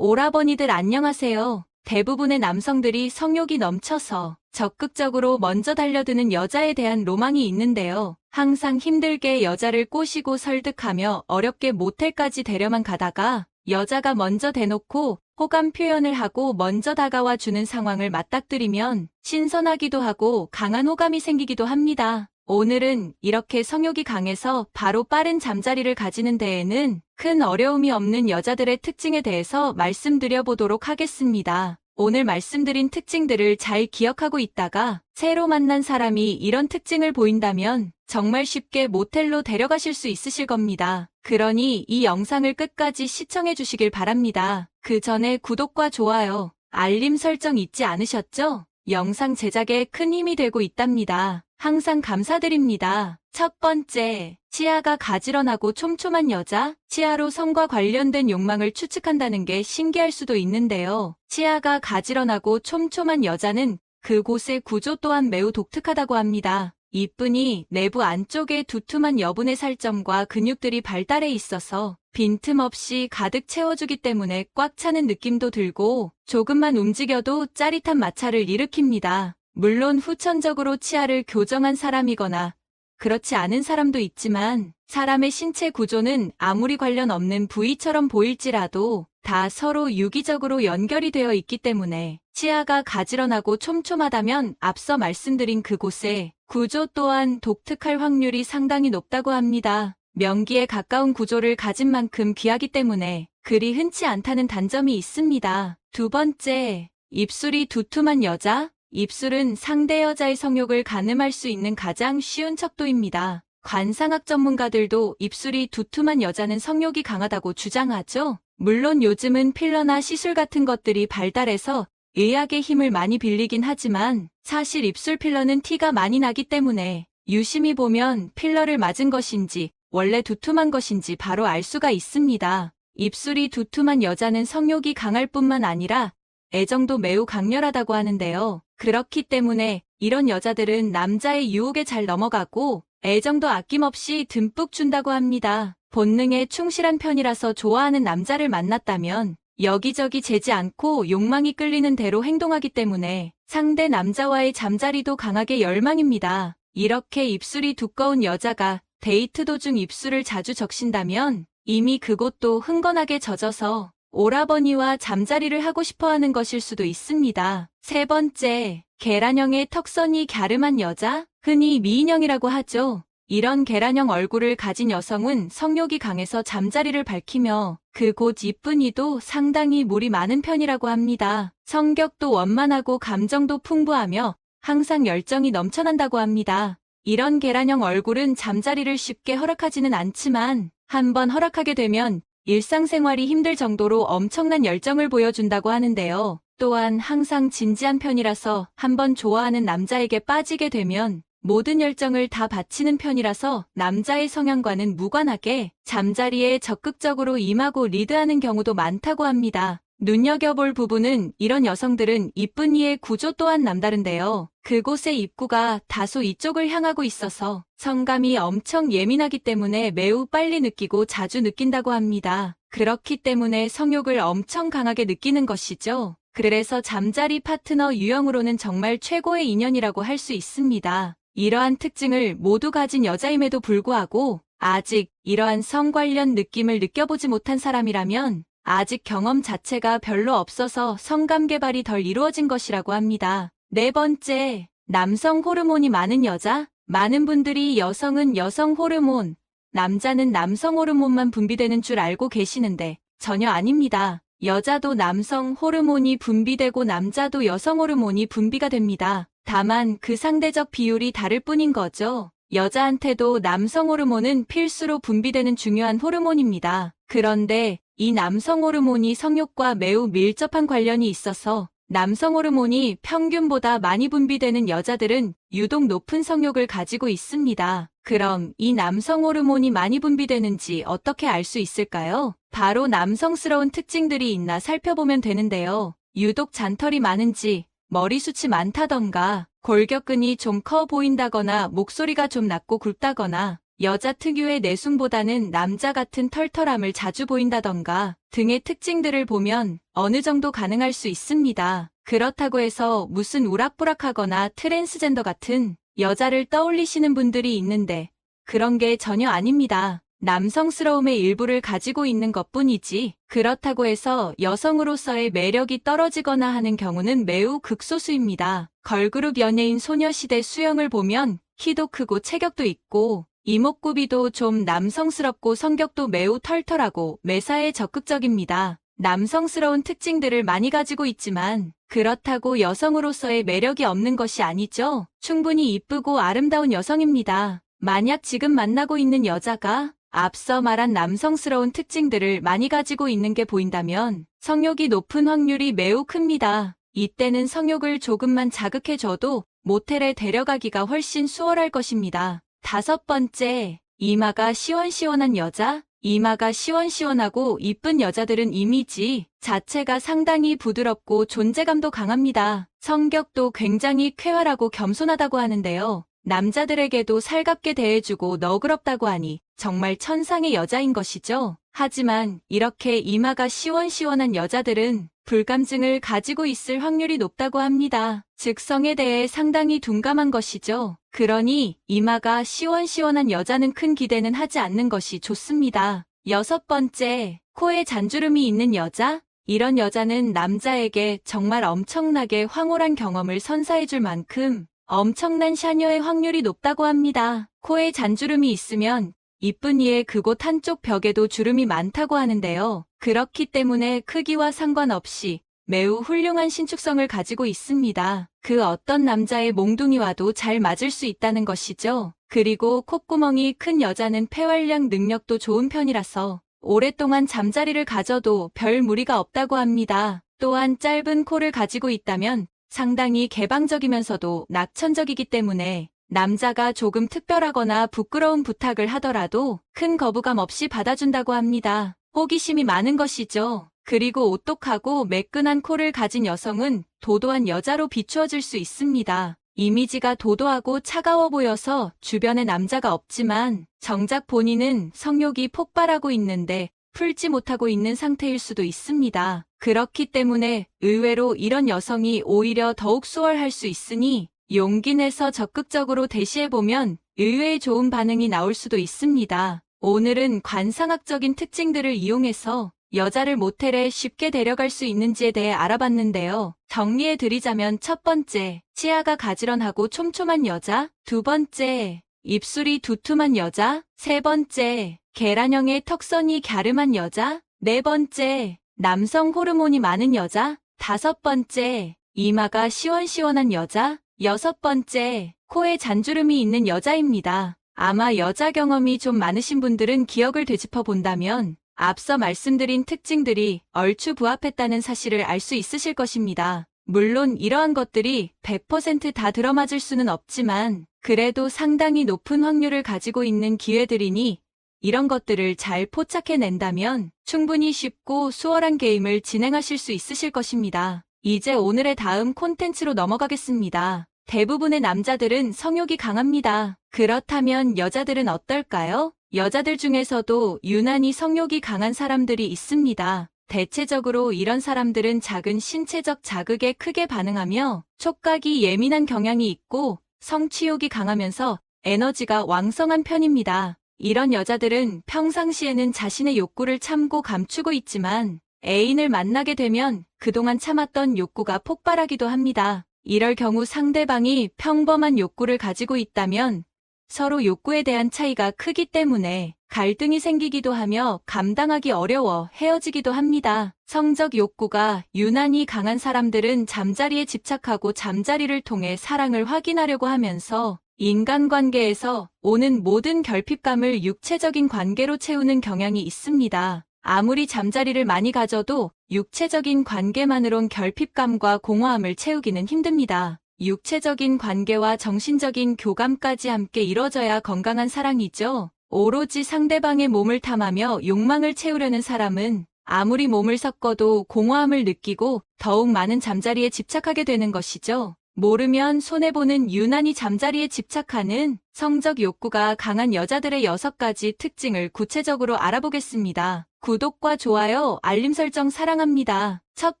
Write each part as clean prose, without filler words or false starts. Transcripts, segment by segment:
오라버니들 안녕하세요. 대부분의 남성들이 성욕이 넘쳐서 적극적으로 먼저 달려드는 여자에 대한 로망이 있는데요. 항상 힘들게 여자를 꼬시고 설득하며 어렵게 모텔까지 데려만 가다가 여자가 먼저 대놓고 호감 표현을 하고 먼저 다가와 주는 상황을 맞닥뜨리면 신선하기도 하고 강한 호감이 생기기도 합니다. 오늘은 이렇게 성욕이 강해서 바로 빠른 잠자리를 가지는 데에는 큰 어려움이 없는 여자들의 특징에 대해서 말씀드려 보도록 하겠습니다. 오늘 말씀드린 특징들을 잘 기억하고 있다가 새로 만난 사람이 이런 특징을 보인다면 정말 쉽게 모텔로 데려가실 수 있으실 겁니다. 그러니 이 영상을 끝까지 시청해 주시길 바랍니다. 그 전에 구독과 좋아요, 알림 설정 잊지 않으셨죠? 영상 제작에 큰 힘이 되고 있답니다. 항상 감사드립니다. 첫 번째, 치아가 가지런하고 촘촘한 여자. 치아로 성과 관련된 욕망을 추측한다는 게 신기할 수도 있는데요. 치아가 가지런하고 촘촘한 여자는 그곳의 구조 또한 매우 독특하다고 합니다. 이뿐이 내부 안쪽에 두툼한 여분의 살점과 근육들이 발달해 있어서 빈틈없이 가득 채워주기 때문에 꽉 차는 느낌도 들고 조금만 움직여도 짜릿한 마찰을 일으킵니다. 물론 후천적으로 치아를 교정한 사람이거나 그렇지 않은 사람도 있지만 사람의 신체 구조는 아무리 관련 없는 부위처럼 보일지라도 다 서로 유기적으로 연결이 되어 있기 때문에 치아가 가지런하고 촘촘하다면 앞서 말씀드린 그곳의 구조 또한 독특할 확률이 상당히 높다고 합니다. 명기에 가까운 구조를 가진 만큼 귀하기 때문에 그리 흔치 않다는 단점이 있습니다. 두 번째, 입술이 두툼한 여자. 입술은 상대 여자의 성욕을 가늠할 수 있는 가장 쉬운 척도입니다. 관상학 전문가들도 입술이 두툼한 여자는 성욕이 강하다고 주장하죠. 물론 요즘은 필러나 시술 같은 것들이 발달해서 의학의 힘을 많이 빌리긴 하지만 사실 입술 필러는 티가 많이 나기 때문에 유심히 보면 필러를 맞은 것인지 원래 두툼한 것인지 바로 알 수가 있습니다. 입술이 두툼한 여자는 성욕이 강할 뿐만 아니라 애정도 매우 강렬하다고 하는데요. 그렇기 때문에 이런 여자들은 남자의 유혹에 잘 넘어가고 애정도 아낌없이 듬뿍 준다고 합니다. 본능에 충실한 편이라서 좋아하는 남자를 만났다면 여기저기 재지 않고 욕망이 끌리는 대로 행동하기 때문에 상대 남자와의 잠자리도 강하게 열망입니다. 이렇게 입술이 두꺼운 여자가 데이트 도중 입술을 자주 적신다면 이미 그곳도 흥건하게 젖어서 오라버니와 잠자리를 하고 싶어하는 것일 수도 있습니다. 세 번째, 계란형의 턱선이 갸름한 여자, 흔히 미인형이라고 하죠. 이런 계란형 얼굴을 가진 여성은 성욕이 강해서 잠자리를 밝히며 그곳 이쁜이도 상당히 물이 많은 편이라고 합니다. 성격도 원만하고 감정도 풍부하며 항상 열정이 넘쳐난다고 합니다. 이런 계란형 얼굴은 잠자리를 쉽게 허락하지는 않지만 한번 허락하게 되면 일상생활이 힘들 정도로 엄청난 열정을 보여준다고 하는데요. 또한 항상 진지한 편이라서 한번 좋아하는 남자에게 빠지게 되면 모든 열정을 다 바치는 편이라서 남자의 성향과는 무관하게 잠자리에 적극적으로 임하고 리드하는 경우도 많다고 합니다. 눈여겨볼 부분은 이런 여성들은 이쁜이의 구조 또한 남다른데요. 그곳의 입구가 다소 이쪽을 향하고 있어서 성감이 엄청 예민하기 때문에 매우 빨리 느끼고 자주 느낀다고 합니다. 그렇기 때문에 성욕을 엄청 강하게 느끼는 것이죠. 그래서 잠자리 파트너 유형으로는 정말 최고의 인연이라고 할 수 있습니다. 이러한 특징을 모두 가진 여자임에도 불구하고 아직 이러한 성 관련 느낌을 느껴보지 못한 사람이라면 아직 경험 자체가 별로 없어서 성감 개발이 덜 이루어진 것이라고 합니다. 네 번째, 남성 호르몬이 많은 여자. 많은 분들이 여성은 여성 호르몬, 남자는 남성 호르몬만 분비되는 줄 알고 계시는데 전혀 아닙니다. 여자도 남성 호르몬이 분비되고 남자도 여성 호르몬이 분비가 됩니다. 다만 그 상대적 비율이 다를 뿐인 거죠. 여자한테도 남성 호르몬은 필수로 분비되는 중요한 호르몬입니다. 그런데 이 남성 호르몬이 성욕과 매우 밀접한 관련이 있어서 남성 호르몬이 평균보다 많이 분비되는 여자들은 유독 높은 성욕을 가지고 있습니다. 그럼 이 남성 호르몬이 많이 분비되는지 어떻게 알 수 있을까요? 바로 남성스러운 특징들이 있나 살펴보면 되는데요. 유독 잔털이 많은지, 머리숱이 많다던가, 골격근이 좀 커 보인다거나 목소리가 좀 낮고 굵다거나 여자 특유의 내숭보다는 남자 같은 털털함을 자주 보인다던가 등의 특징들을 보면 어느 정도 가능할 수 있습니다. 그렇다고 해서 무슨 우락부락하거나 트랜스젠더 같은 여자를 떠올리시는 분들이 있는데 그런 게 전혀 아닙니다. 남성스러움의 일부를 가지고 있는 것뿐이지 그렇다고 해서 여성으로서의 매력이 떨어지거나 하는 경우는 매우 극소수입니다. 걸그룹 연예인 소녀시대 수영을 보면 키도 크고 체격도 있고 이목구비도 좀 남성스럽고 성격도 매우 털털하고 매사에 적극적입니다. 남성스러운 특징들을 많이 가지고 있지만 그렇다고 여성으로서의 매력이 없는 것이 아니죠. 충분히 이쁘고 아름다운 여성입니다. 만약 지금 만나고 있는 여자가 앞서 말한 남성스러운 특징들을 많이 가지고 있는 게 보인다면 성욕이 높은 확률이 매우 큽니다. 이때는 성욕을 조금만 자극해줘도 모텔에 데려가기가 훨씬 수월할 것입니다. 5번째, 이마가 시원시원한 여자. 이마가 시원시원하고 이쁜 여자들은 이미지 자체가 상당히 부드럽고 존재감도 강합니다. 성격도 굉장히 쾌활하고 겸손하다고 하는데요. 남자들에게도 살갑게 대해주고 너그럽다고 하니 정말 천상의 여자인 것이죠. 하지만 이렇게 이마가 시원시원한 여자들은 불감증을 가지고 있을 확률이 높다고 합니다. 즉 성에 대해 상당히 둔감한 것이죠. 그러니 이마가 시원시원한 여자는 큰 기대는 하지 않는 것이 좋습니다. 6번째, 코에 잔주름이 있는 여자. 이런 여자는 남자에게 정말 엄청나게 황홀한 경험을 선사해줄 만큼 엄청난 샤녀의 확률이 높다고 합니다. 코에 잔주름이 있으면 이쁜 이의 그곳 한쪽 벽에도 주름이 많다고 하는데요. 그렇기 때문에 크기와 상관없이 매우 훌륭한 신축성을 가지고 있습니다. 그 어떤 남자의 몽둥이와도 잘 맞을 수 있다는 것이죠. 그리고 콧구멍이 큰 여자는 폐활량 능력도 좋은 편이라서 오랫동안 잠자리를 가져도 별 무리가 없다고 합니다. 또한 짧은 코를 가지고 있다면 상당히 개방적이면서도 낙천적이기 때문에 남자가 조금 특별하거나 부끄러운 부탁을 하더라도 큰 거부감 없이 받아준다고 합니다. 호기심이 많은 것이죠. 그리고 오똑하고 매끈한 코를 가진 여성은 도도한 여자로 비추어질 수 있습니다. 이미지가 도도하고 차가워 보여서 주변에 남자가 없지만 정작 본인은 성욕이 폭발하고 있는데 풀지 못하고 있는 상태일 수도 있습니다. 그렇기 때문에 의외로 이런 여성이 오히려 더욱 수월할 수 있으니 용기 내서 적극적으로 대시해보면 의외의 좋은 반응이 나올 수도 있습니다. 오늘은 관상학적인 특징들을 이용해서 여자를 모텔에 쉽게 데려갈 수 있는지에 대해 알아봤는데요. 정리해드리자면 첫 번째, 치아가 가지런하고 촘촘한 여자. 두 번째, 입술이 두툼한 여자. 세 번째, 계란형의 턱선이 갸름한 여자. 네 번째, 남성 호르몬이 많은 여자. 다섯 번째, 이마가 시원시원한 여자. 여섯 번째, 코에 잔주름이 있는 여자입니다. 아마 여자 경험이 좀 많으신 분들은 기억을 되짚어 본다면 앞서 말씀드린 특징들이 얼추 부합했다는 사실을 알 수 있으실 것입니다. 물론 이러한 것들이 100% 다 들어맞을 수는 없지만 그래도 상당히 높은 확률을 가지고 있는 기회들이니 이런 것들을 잘 포착해낸다면 충분히 쉽고 수월한 게임을 진행하실 수 있으실 것입니다. 이제 오늘의 다음 콘텐츠로 넘어가겠습니다. 대부분의 남자들은 성욕이 강합니다. 그렇다면 여자들은 어떨까요? 여자들 중에서도 유난히 성욕이 강한 사람들이 있습니다. 대체적으로 이런 사람들은 작은 신체적 자극에 크게 반응하며 촉각이 예민한 경향이 있고 성취욕이 강하면서 에너지가 왕성한 편입니다. 이런 여자들은 평상시에는 자신의 욕구를 참고 감추고 있지만 애인을 만나게 되면 그동안 참았던 욕구가 폭발하기도 합니다. 이럴 경우 상대방이 평범한 욕구를 가지고 있다면 서로 욕구에 대한 차이가 크기 때문에 갈등이 생기기도 하며 감당하기 어려워 헤어지기도 합니다. 성적 욕구가 유난히 강한 사람들은 잠자리에 집착하고 잠자리를 통해 사랑을 확인하려고 하면서 인간관계에서 오는 모든 결핍감을 육체적인 관계로 채우는 경향이 있습니다. 아무리 잠자리를 많이 가져도 육체적인 관계만으론 결핍감과 공허함을 채우기는 힘듭니다. 육체적인 관계와 정신적인 교감까지 함께 이뤄져야 건강한 사랑이죠. 오로지 상대방의 몸을 탐하며 욕망을 채우려는 사람은 아무리 몸을 섞어도 공허함을 느끼고 더욱 많은 잠자리에 집착하게 되는 것이죠. 모르면 손해보는 유난히 잠자리에 집착하는 성적 욕구가 강한 여자들의 6가지 특징을 구체적으로 알아보겠습니다. 구독과 좋아요, 알림 설정 사랑합니다. 첫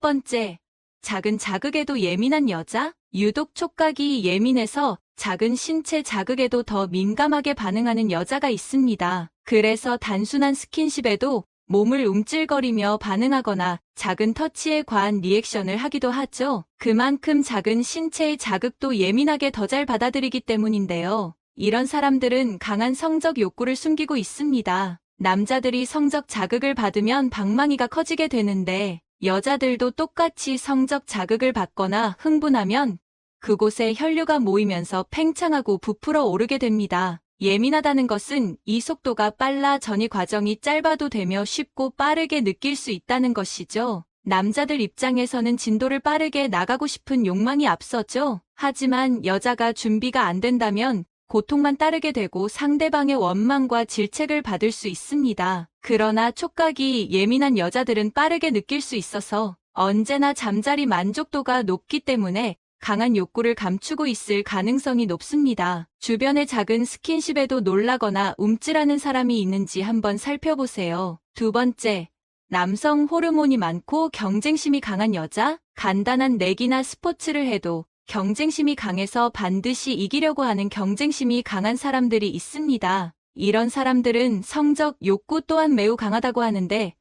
번째, 작은 자극에도 예민한 여자? 유독 촉각이 예민해서 작은 신체 자극에도 더 민감하게 반응하는 여자가 있습니다. 그래서 단순한 스킨십에도 몸을 움찔거리며 반응하거나 작은 터치에 과한 리액션을 하기도 하죠. 그만큼 작은 신체의 자극도 예민하게 더 잘 받아들이기 때문인데요. 이런 사람들은 강한 성적 욕구를 숨기고 있습니다. 남자들이 성적 자극을 받으면 방망이가 커지게 되는데 여자들도 똑같이 성적 자극을 받거나 흥분하면 그곳에 혈류가 모이면서 팽창하고 부풀어 오르게 됩니다. 예민하다는 것은 이 속도가 빨라 전이 과정이 짧아도 되며 쉽고 빠르게 느낄 수 있다는 것이죠. 남자들 입장에서는 진도를 빠르게 나가고 싶은 욕망이 앞서죠. 하지만 여자가 준비가 안 된다면 고통만 따르게 되고 상대방의 원망과 질책을 받을 수 있습니다. 그러나 촉각이 예민한 여자들은 빠르게 느낄 수 있어서 언제나 잠자리 만족도가 높기 때문에 강한 욕구를 감추고 있을 가능성이 높습니다. 주변의 작은 스킨십에도 놀라거나 움찔하는 사람이 있는지 한번 살펴보세요. 두 번째, 남성 호르몬이 많고 경쟁심이 강한 여자? 간단한 내기나 스포츠를 해도 경쟁심이 강해서 반드시 이기려고 하는 경쟁심이 강한 사람들이 있습니다. 이런 사람들은 성적 욕구 또한 매우 강하다고 하는데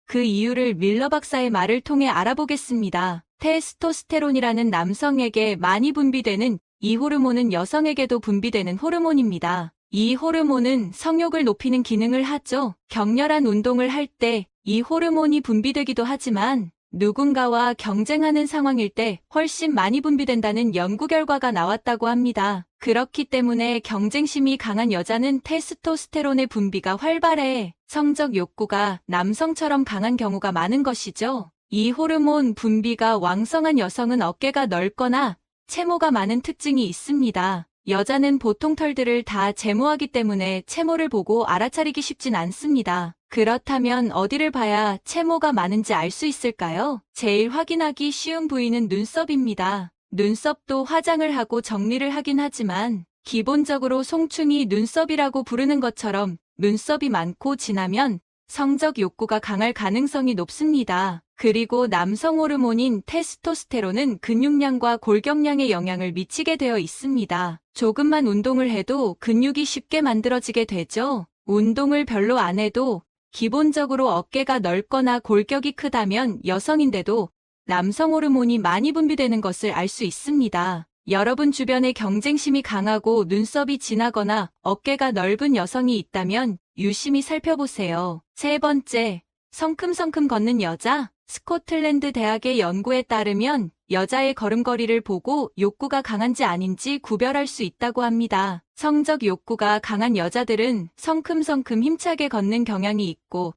그 이유를 밀러 박사의 말을 통해 알아보겠습니다. 테스토스테론이라는 남성에게 많이 분비되는 이 호르몬은 여성에게도 분비되는 호르몬입니다. 이 호르몬은 성욕을 높이는 기능을 하죠. 격렬한 운동을 할 때 이 호르몬이 분비되기도 하지만 누군가와 경쟁하는 상황일 때 훨씬 많이 분비된다는 연구 결과가 나왔다고 합니다. 그렇기 때문에 경쟁심이 강한 여자는 테스토스테론의 분비가 활발해 성적 욕구가 남성처럼 강한 경우가 많은 것이죠. 이 호르몬 분비가 왕성한 여성은 어깨가 넓거나 채모가 많은 특징이 있습니다. 여자는 보통 털들을 다 제모하기 때문에 채모를 보고 알아차리기 쉽진 않습니다. 그렇다면 어디를 봐야 채모가 많은지 알 수 있을까요? 제일 확인하기 쉬운 부위는 눈썹입니다. 눈썹도 화장을 하고 정리를 하긴 하지만 기본적으로 송충이 눈썹이라고 부르는 것처럼 눈썹이 많고 진하면 성적 욕구가 강할 가능성이 높습니다. 그리고 남성 호르몬인 테스토스테론은 근육량과 골격량에 영향을 미치게 되어 있습니다. 조금만 운동을 해도 근육이 쉽게 만들어지게 되죠. 운동을 별로 안 해도 기본적으로 어깨가 넓거나 골격이 크다면 여성인데도 남성 호르몬이 많이 분비되는 것을 알 수 있습니다. 여러분 주변에 경쟁심이 강하고 눈썹이 진하거나 어깨가 넓은 여성이 있다면 유심히 살펴보세요. 세 번째, 성큼성큼 걷는 여자? 스코틀랜드 대학의 연구에 따르면 여자의 걸음걸이를 보고 욕구가 강한지 아닌지 구별할 수 있다고 합니다. 성적 욕구가 강한 여자들은 성큼성큼 힘차게 걷는 경향이 있고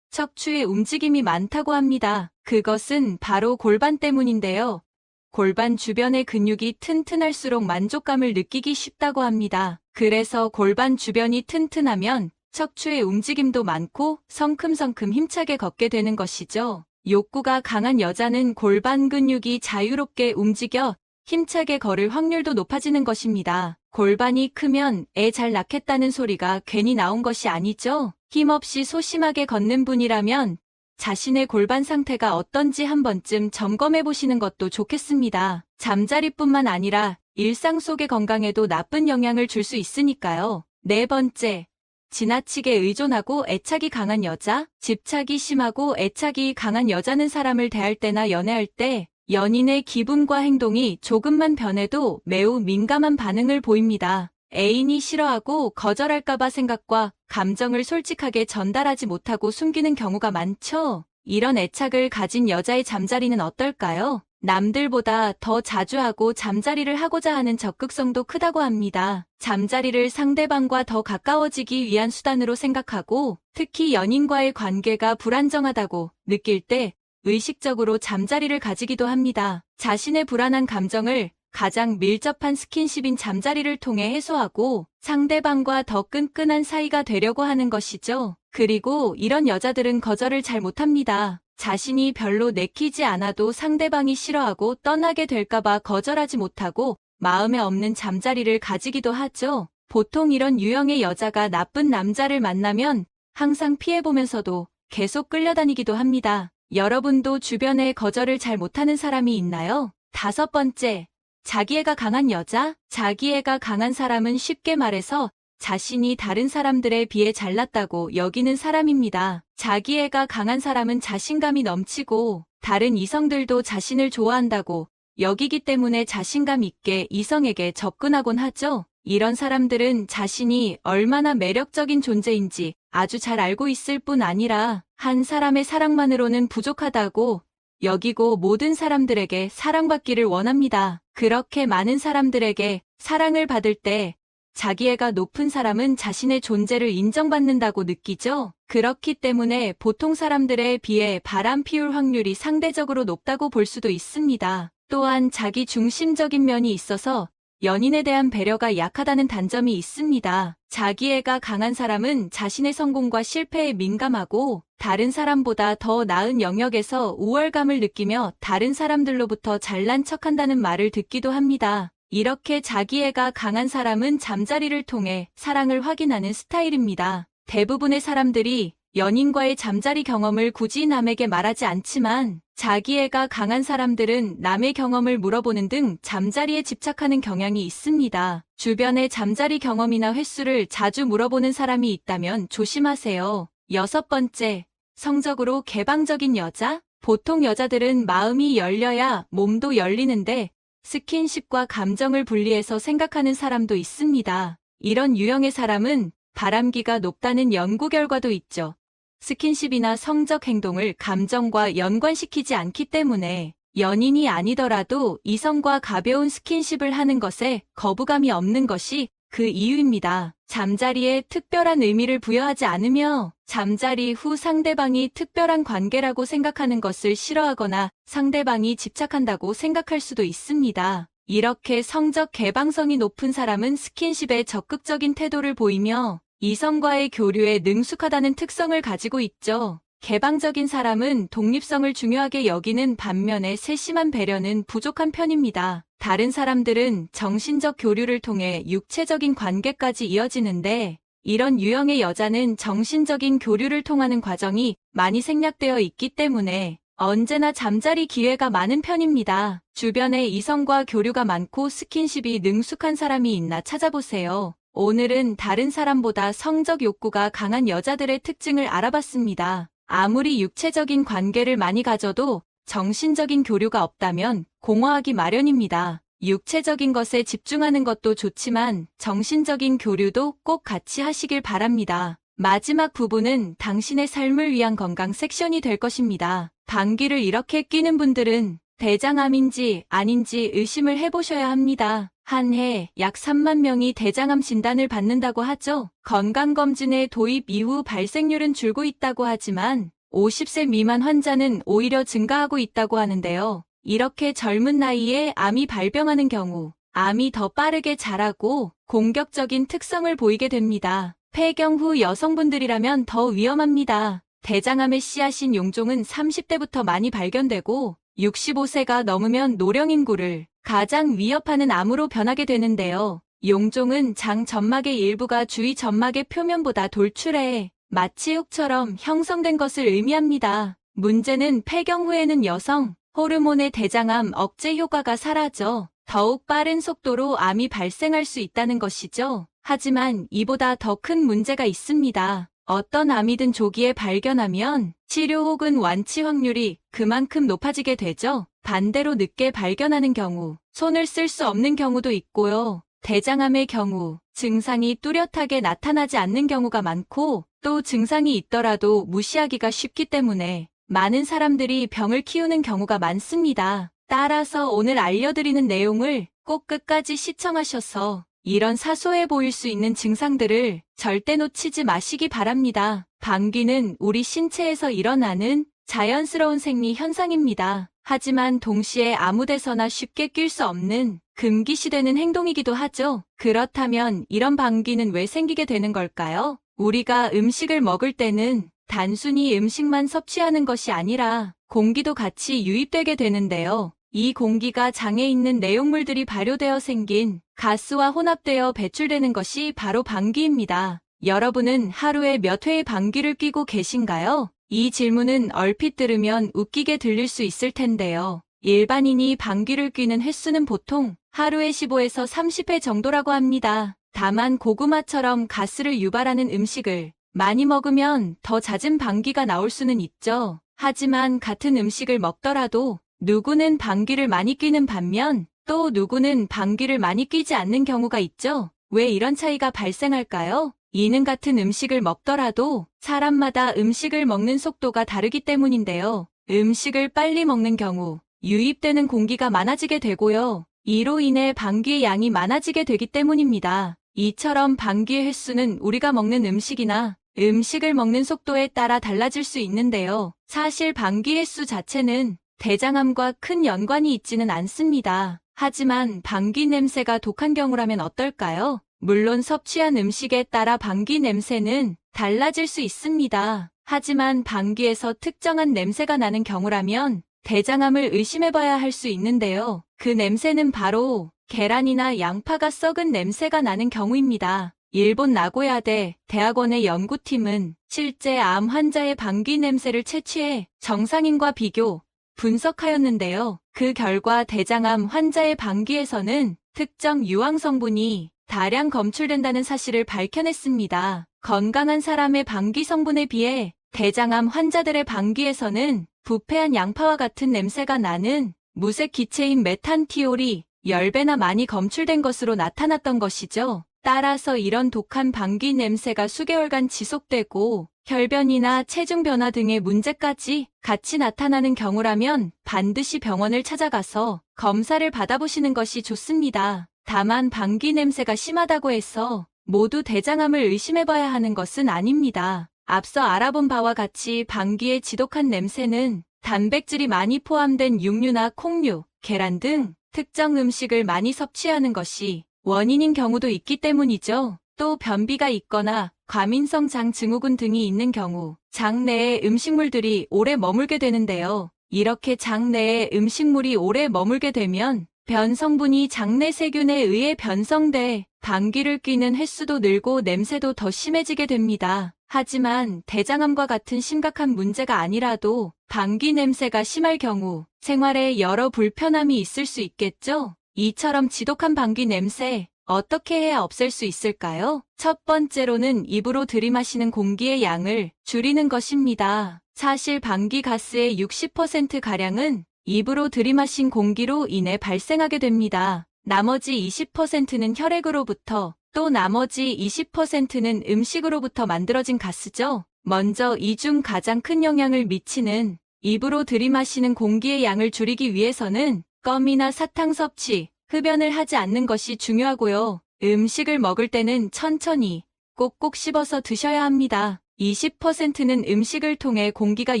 척추의 움직임이 많다고 합니다. 그것은 바로 골반 때문인데요. 골반 주변의 근육이 튼튼할수록 만족감을 느끼기 쉽다고 합니다. 그래서 골반 주변이 튼튼하면 척추의 움직임도 많고 성큼성큼 힘차게 걷게 되는 것이죠. 욕구가 강한 여자는 골반 근육이 자유롭게 움직여 힘차게 걸을 확률도 높아지는 것입니다. 골반이 크면 애 잘 낳겠다는 소리가 괜히 나온 것이 아니죠. 힘없이 소심하게 걷는 분이라면 자신의 골반 상태가 어떤지 한 번쯤 점검해 보시는 것도 좋겠습니다. 잠자리뿐만 아니라 일상 속의 건강에도 나쁜 영향을 줄 수 있으니까요. 네 번째, 지나치게 의존하고 애착이 강한 여자? 집착이 심하고 애착이 강한 여자는 사람을 대할 때나 연애할 때 연인의 기분과 행동이 조금만 변해도 매우 민감한 반응을 보입니다. 애인이 싫어하고 거절할까봐 생각과 감정을 솔직하게 전달하지 못하고 숨기는 경우가 많죠. 이런 애착을 가진 여자의 잠자리는 어떨까요? 남들보다 더 자주 하고 잠자리를 하고자 하는 적극성도 크다고 합니다. 잠자리를 상대방과 더 가까워지기 위한 수단으로 생각하고 특히 연인과의 관계가 불안정하다고 느낄 때 의식적으로 잠자리를 가지기도 합니다. 자신의 불안한 감정을 가장 밀접한 스킨십인 잠자리를 통해 해소하고 상대방과 더 끈끈한 사이가 되려고 하는 것이죠. 그리고 이런 여자들은 거절을 잘 못합니다. 자신이 별로 내키지 않아도 상대방이 싫어하고 떠나게 될까봐 거절하지 못하고 마음에 없는 잠자리를 가지기도 하죠. 보통 이런 유형의 여자가 나쁜 남자를 만나면 항상 피해보면서도 계속 끌려다니기도 합니다. 여러분도 주변에 거절을 잘 못하는 사람이 있나요? 5번째, 자기애가 강한 여자? 자기애가 강한 사람은 쉽게 말해서 자신이 다른 사람들에 비해 잘났다고 여기는 사람입니다. 자기애가 강한 사람은 자신감이 넘치고 다른 이성들도 자신을 좋아한다고 여기기 때문에 자신감 있게 이성에게 접근하곤 하죠. 이런 사람들은 자신이 얼마나 매력적인 존재인지 아주 잘 알고 있을 뿐 아니라 한 사람의 사랑만으로는 부족하다고 여기고 모든 사람들에게 사랑받기를 원합니다. 그렇게 많은 사람들에게 사랑을 받을 때 자기애가 높은 사람은 자신의 존재를 인정받는다고 느끼죠. 그렇기 때문에 보통 사람들에 비해 바람 피울 확률이 상대적으로 높다고 볼 수도 있습니다. 또한 자기 중심적인 면이 있어서 연인에 대한 배려가 약하다는 단점이 있습니다. 자기애가 강한 사람은 자신의 성공과 실패에 민감하고 다른 사람보다 더 나은 영역에서 우월감을 느끼며 다른 사람들로부터 잘난 척한다는 말을 듣기도 합니다. 이렇게 자기애가 강한 사람은 잠자리를 통해 사랑을 확인하는 스타일입니다. 대부분의 사람들이 연인과의 잠자리 경험을 굳이 남에게 말하지 않지만 자기애가 강한 사람들은 남의 경험을 물어보는 등 잠자리에 집착하는 경향이 있습니다. 주변의 잠자리 경험이나 횟수를 자주 물어보는 사람이 있다면 조심하세요. 6번째, 성적으로 개방적인 여자? 보통 여자들은 마음이 열려야 몸도 열리는데 스킨십과 감정을 분리해서 생각하는 사람도 있습니다. 이런 유형의 사람은 바람기가 높다는 연구 결과도 있죠. 스킨십이나 성적 행동을 감정과 연관시키지 않기 때문에 연인이 아니더라도 이성과 가벼운 스킨십을 하는 것에 거부감이 없는 것이 그 이유입니다. 잠자리에 특별한 의미를 부여하지 않으며 잠자리 후 상대방이 특별한 관계라고 생각하는 것을 싫어하거나 상대방이 집착한다고 생각할 수도 있습니다. 이렇게 성적 개방성이 높은 사람은 스킨십에 적극적인 태도를 보이며 이성과의 교류에 능숙하다는 특성을 가지고 있죠. 개방적인 사람은 독립성을 중요하게 여기는 반면에 세심한 배려는 부족한 편입니다. 다른 사람들은 정신적 교류를 통해 육체적인 관계까지 이어지는데 이런 유형의 여자는 정신적인 교류를 통하는 과정이 많이 생략되어 있기 때문에 언제나 잠자리 기회가 많은 편입니다. 주변에 이성과 교류가 많고 스킨십이 능숙한 사람이 있나 찾아보세요. 오늘은 다른 사람보다 성적 욕구가 강한 여자들의 특징을 알아봤습니다. 아무리 육체적인 관계를 많이 가져도 정신적인 교류가 없다면 공허하기 마련입니다. 육체적인 것에 집중하는 것도 좋지만 정신적인 교류도 꼭 같이 하시길 바랍니다. 마지막 부분은 당신의 삶을 위한 건강 섹션이 될 것입니다. 방귀를 이렇게 뀌는 분들은 대장암인지 아닌지 의심을 해보셔야 합니다. 한 해 약 3만 명이 대장암 진단을 받는다고 하죠. 건강검진의 도입 이후 발생률은 줄고 있다고 하지만 50세 미만 환자는 오히려 증가하고 있다고 하는데요. 이렇게 젊은 나이에 암이 발병하는 경우 암이 더 빠르게 자라고 공격적인 특성을 보이게 됩니다. 폐경 후 여성분들이라면 더 위험합니다. 대장암의 씨앗인 용종은 30대부터 많이 발견되고 65세가 넘으면 노령 인구를 가장 위협하는 암으로 변하게 되는데요. 용종은 장 점막의 일부가 주위 점막의 표면보다 돌출해 마치 흙처럼 형성된 것을 의미합니다. 문제는 폐경 후에는 여성 호르몬의 대장암 억제 효과가 사라져 더욱 빠른 속도로 암이 발생할 수 있다는 것이죠. 하지만 이보다 더 큰 문제가 있습니다. 어떤 암이든 조기에 발견하면 치료 혹은 완치 확률이 그만큼 높아지게 되죠. 반대로 늦게 발견하는 경우 손을 쓸 수 없는 경우도 있고요. 대장암의 경우 증상이 뚜렷하게 나타나지 않는 경우가 많고 또 증상이 있더라도 무시하기가 쉽기 때문에 많은 사람들이 병을 키우는 경우가 많습니다. 따라서 오늘 알려드리는 내용을 꼭 끝까지 시청하셔서 이런 사소해 보일 수 있는 증상들을 절대 놓치지 마시기 바랍니다. 방귀는 우리 신체에서 일어나는 자연스러운 생리 현상입니다. 하지만 동시에 아무 데서나 쉽게 낄 수 없는 금기시되는 행동이기도 하죠. 그렇다면 이런 방귀는 왜 생기게 되는 걸까요? 우리가 음식을 먹을 때는 단순히 음식만 섭취하는 것이 아니라 공기도 같이 유입되게 되는데요. 이 공기가 장에 있는 내용물들이 발효되어 생긴 가스와 혼합되어 배출되는 것이 바로 방귀입니다. 여러분은 하루에 몇 회의 방귀를 뀌고 계신가요? 이 질문은 얼핏 들으면 웃기게 들릴 수 있을 텐데요. 일반인이 방귀를 뀌는 횟수는 보통 하루에 15에서 30회 정도라고 합니다. 다만 고구마처럼 가스를 유발하는 음식을 많이 먹으면 더 잦은 방귀가 나올 수는 있죠. 하지만 같은 음식을 먹더라도 누구는 방귀를 많이 뀌는 반면 또 누구는 방귀를 많이 뀌지 않는 경우가 있죠. 왜 이런 차이가 발생할까요? 이는 같은 음식을 먹더라도 사람마다 음식을 먹는 속도가 다르기 때문인데요. 음식을 빨리 먹는 경우 유입되는 공기가 많아지게 되고요. 이로 인해 방귀의 양이 많아지게 되기 때문입니다. 이처럼 방귀의 횟수는 우리가 먹는 음식이나 음식을 먹는 속도에 따라 달라질 수 있는데요. 사실 방귀 횟수 자체는 대장암과 큰 연관이 있지는 않습니다. 하지만 방귀 냄새가 독한 경우라면 어떨까요? 물론 섭취한 음식에 따라 방귀 냄새는 달라질 수 있습니다. 하지만 방귀에서 특정한 냄새가 나는 경우라면 대장암을 의심해봐야 할 수 있는데요. 그 냄새는 바로 계란이나 양파가 썩은 냄새가 나는 경우입니다. 일본 나고야대 대학원의 연구팀은 실제 암 환자의 방귀 냄새를 채취해 정상인과 비교, 분석하였는데요. 그 결과 대장암 환자의 방귀에서는 특정 유황 성분이 다량 검출된다는 사실을 밝혀냈습니다. 건강한 사람의 방귀 성분에 비해 대장암 환자들의 방귀에서는 부패한 양파와 같은 냄새가 나는 무색 기체인 메탄티올이 10배나 많이 검출된 것으로 나타났던 것이죠. 따라서 이런 독한 방귀 냄새가 수개월간 지속되고 혈변이나 체중 변화 등의 문제까지 같이 나타나는 경우라면 반드시 병원을 찾아가서 검사를 받아보시는 것이 좋습니다. 다만 방귀 냄새가 심하다고 해서 모두 대장암을 의심해봐야 하는 것은 아닙니다. 앞서 알아본 바와 같이 방귀의 지독한 냄새는 단백질이 많이 포함된 육류나 콩류, 계란 등 특정 음식을 많이 섭취하는 것이 원인인 경우도 있기 때문이죠. 또 변비가 있거나 과민성 장 증후군 등이 있는 경우 장 내에 음식물들이 오래 머물게 되는데요. 이렇게 장 내에 음식물이 오래 머물게 되면 변 성분이 장내 세균에 의해 변성돼 방귀를 뀌는 횟수도 늘고 냄새도 더 심해지게 됩니다. 하지만 대장암과 같은 심각한 문제가 아니라도 방귀 냄새가 심할 경우 생활에 여러 불편함이 있을 수 있겠죠? 이처럼 지독한 방귀 냄새 어떻게 해야 없앨 수 있을까요? 첫 번째로는 입으로 들이마시는 공기의 양을 줄이는 것입니다. 사실 방귀 가스의 60%가량은 입으로 들이마신 공기로 인해 발생하게 됩니다. 나머지 20%는 혈액으로부터 또 나머지 20%는 음식으로부터 만들어진 가스죠. 먼저 이 중 가장 큰 영향을 미치는 입으로 들이마시는 공기의 양을 줄이기 위해서는 껌이나 사탕 섭취, 흡연을 하지 않는 것이 중요하고요. 음식을 먹을 때는 천천히 꼭꼭 씹어서 드셔야 합니다. 20%는 음식을 통해 공기가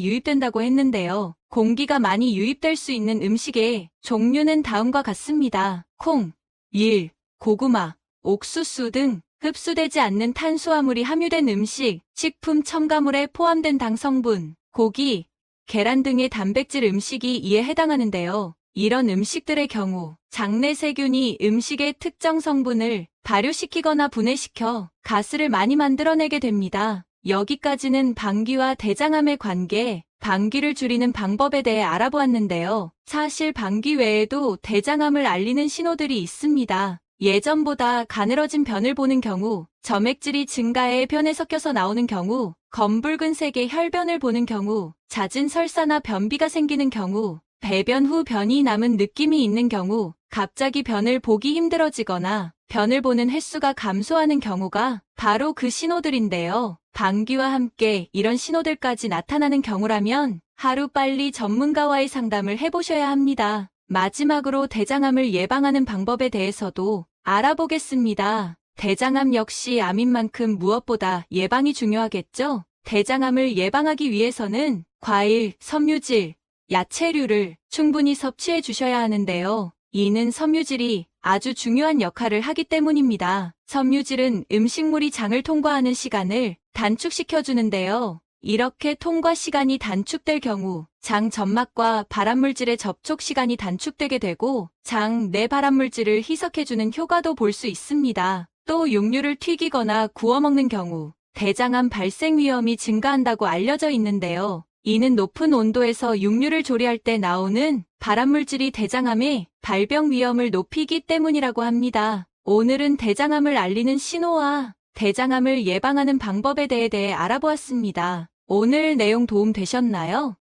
유입된다고 했는데요. 공기가 많이 유입될 수 있는 음식의 종류는 다음과 같습니다. 콩, 밀, 고구마, 옥수수 등 흡수되지 않는 탄수화물이 함유된 음식, 식품 첨가물에 포함된 당 성분, 고기, 계란 등의 단백질 음식이 이에 해당하는데요. 이런 음식들의 경우 장내 세균이 음식의 특정 성분을 발효시키거나 분해시켜 가스를 많이 만들어내게 됩니다. 여기까지는 방귀와 대장암의 관계, 방귀를 줄이는 방법에 대해 알아보았는데요. 사실 방귀 외에도 대장암을 알리는 신호들이 있습니다. 예전보다 가늘어진 변을 보는 경우, 점액질이 증가해 변에 섞여서 나오는 경우, 검붉은색의 혈변을 보는 경우, 잦은 설사나 변비가 생기는 경우, 배변 후 변이 남은 느낌이 있는 경우, 갑자기 변을 보기 힘들어지거나 변을 보는 횟수가 감소하는 경우가 바로 그 신호들인데요. 방귀와 함께 이런 신호들까지 나타나는 경우라면 하루빨리 전문가와의 상담을 해보셔야 합니다. 마지막으로 대장암을 예방하는 방법에 대해서도 알아보겠습니다. 대장암 역시 암인 만큼 무엇보다 예방이 중요하겠죠? 대장암을 예방하기 위해서는 과일, 섬유질, 야채류를 충분히 섭취해 주셔야 하는데요. 이는 섬유질이 아주 중요한 역할을 하기 때문입니다. 섬유질은 음식물이 장을 통과하는 시간을 단축시켜 주는데요. 이렇게 통과 시간이 단축될 경우 장 점막과 발암물질의 접촉 시간이 단축되게 되고 장 내 발암물질을 희석해주는 효과도 볼 수 있습니다. 또 육류를 튀기거나 구워 먹는 경우 대장암 발생 위험이 증가한다고 알려져 있는데요. 이는 높은 온도에서 육류를 조리할 때 나오는 발암물질이 대장암의 발병 위험을 높이기 때문이라고 합니다. 오늘은 대장암을 알리는 신호와 대장암을 예방하는 방법에 대해 알아보았습니다. 오늘 내용 도움 되셨나요?